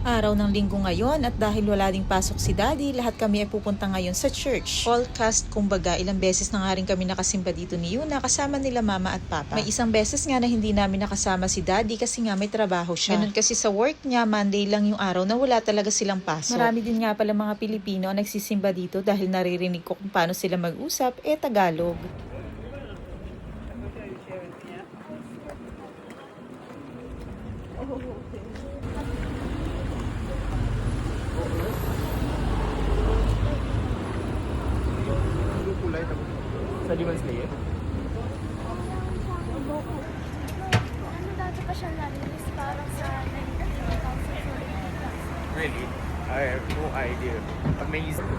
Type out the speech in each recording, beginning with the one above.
Araw ng linggo ngayon at dahil wala ding pasok si Daddy, lahat kami ay pupunta ngayon sa church. All cast, kumbaga, ilang beses na nga rin kami nakasimba dito ni Yuna kasama nila Mama at Papa. May isang beses nga na hindi namin nakasama si Daddy kasi nga may trabaho siya. Ganun kasi sa work niya, Monday lang yung araw na wala talaga silang pasok. Marami din nga pala mga Pilipino ang nagsisimba dito dahil naririnig ko kung paano sila mag-usap, Tagalog. Sa Demon Slayer? Ano dati pa siya narinis parang sa 19,000. Really? I have no idea. Amazing.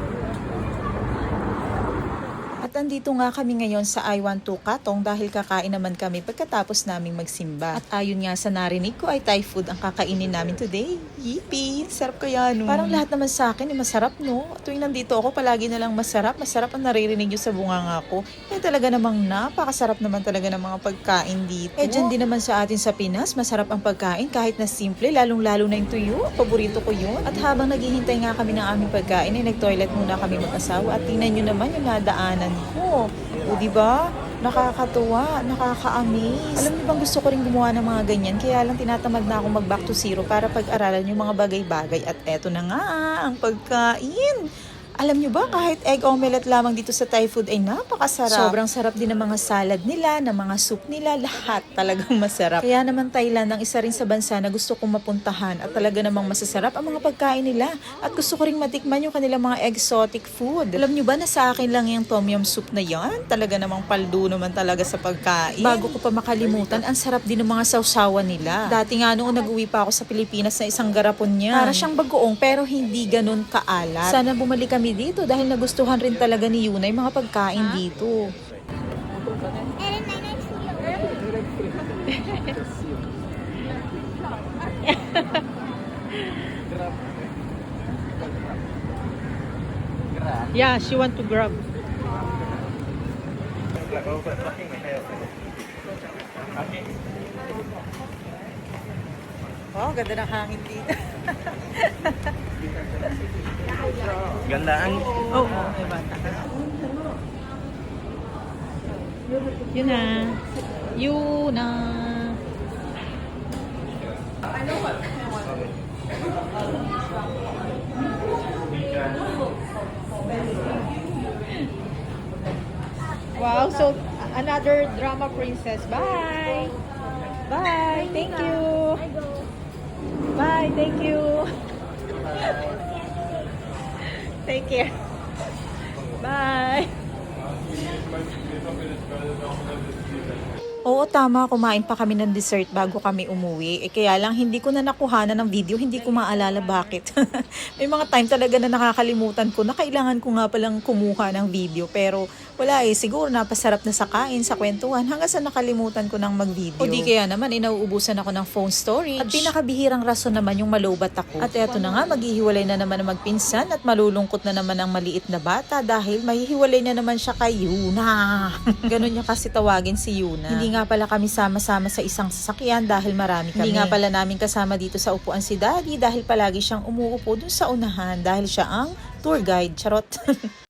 At andito nga kami ngayon sa I-12 Katong dahil kakain naman kami pagkatapos naming magsimba. At ayon nga sa narinig ko ay Thai food ang kakainin namin today. Yippee! Sarap kaya no? Parang lahat naman sa akin ay masarap no? Tuwing nandito ako palagi na lang masarap. Masarap ang naririnig yun sa bunganga ko. Talaga namang napakasarap naman talaga ng mga pagkain dito. Dyan din naman sa atin sa Pinas, masarap ang pagkain kahit na simple, lalong-lalo na yung tuyo. Paborito ko yun. At habang naghihintay nga kami ng aming pagkain, ay nag-toilet muna kami mag-asawa. At tingnan nyo naman yung nadaanan ko. O diba? Nakakatuwa, nakaka-amaze. Alam niyo bang gusto ko rin gumawa ng mga ganyan, kaya lang tinatamad na ako mag-back to zero para pag-aralan yung mga bagay-bagay. At eto na nga, ang pagkain. Alam nyo ba, kahit egg omelette lamang dito sa Thai food ay napakasarap. Sobrang sarap din ng mga salad nila, ng mga soup nila, lahat talagang masarap. Kaya naman Thailand ang isa rin sa bansa na gusto kong mapuntahan at talaga namang masasarap ang mga pagkain nila. At gusto ko rin matikman yung kanilang mga exotic food. Alam nyo ba na sa akin lang yung tom yum soup na yan? Talaga namang paldo naman talaga sa pagkain. Bago ko pa makalimutan, ang sarap din ng mga sausawan nila. Dati nga noon nag-uwi pa ako sa Pilipinas na isang garapon niya. Para siyang bagoong pero hindi ganun kaalat. Sana bumalik kami dito dahil nagustuhan rin talaga ni Yuna yung mga pagkain dito. Yeah, she want to grab. Wow, ganda ng hangin dito. Gandaan. Oo, may bata ka. Yun na. Yun na. Wow, so another drama princess. Bye. Bye. Thank you. Bye. Thank you. Take care. Bye. Oo, tama. Kumain pa kami ng dessert bago kami umuwi. Kaya lang, hindi ko na nakuhanan ng video. Hindi ko maalala bakit. May mga time talaga na nakakalimutan ko na kailangan ko nga palang kumuha ng video. Pero wala siguro napasarap na sa kain, sa kwentuhan, hanggang sa nakalimutan ko ng mag-video. O di kaya naman, nauubusan ako ng phone storage. At pinakabihirang rason naman yung malobat ako. At eto na nga, maghihiwalay na naman ang magpinsan at malulungkot na naman ang maliit na bata dahil mahihiwalay na naman siya kay Yuna. Ganun niya kasi tawagin si Yuna. Hindi nga pala kami sama-sama sa isang sasakyan dahil marami kami. Hindi nga pala namin kasama dito sa upuan si Daddy dahil palagi siyang umuupo dun sa unahan dahil siya ang tour guide. Charot.